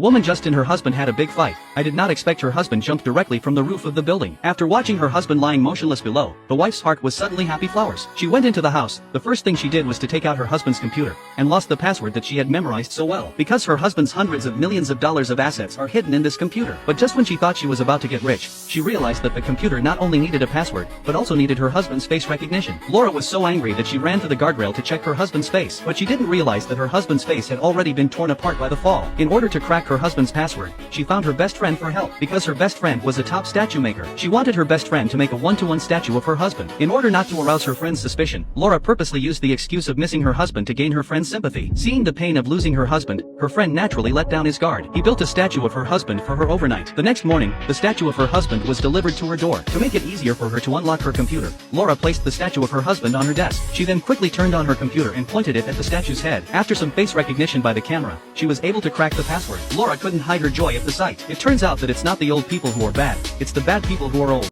Woman just and her husband had a big fight. I did not expect her husband jumped directly from the roof of the building. After watching her husband lying motionless below, the wife's heart was suddenly happy flowers. She went into the house. The first thing she did was to take out her husband's computer and lost the password that she had memorized so well. Because her husband's hundreds of millions of dollars of assets are hidden in this computer. But just when she thought she was about to get rich, she realized that the computer not only needed a password, but also needed her husband's face recognition. Laura was so angry that she ran to the guardrail to check her husband's face, but she didn't realize that her husband's face had already been torn apart by the fall. In order to crack her husband's password, she found her best friend for help. Because her best friend was a top statue maker, she wanted her best friend to make a one-to-one statue of her husband. In order not to arouse her friend's suspicion, Laura purposely used the excuse of missing her husband to gain her friend's sympathy. Seeing the pain of losing her husband, her friend naturally let down his guard. He built a statue of her husband for her overnight. The next morning, the statue of her husband was delivered to her door. To make it easier for her to unlock her computer, Laura placed the statue of her husband on her desk. She then quickly turned on her computer and pointed it at the statue's head. After some face recognition by the camera, she was able to crack the password. Laura couldn't hide her joy at the sight. It turns out that it's not the old people who are bad, it's the bad people who are old.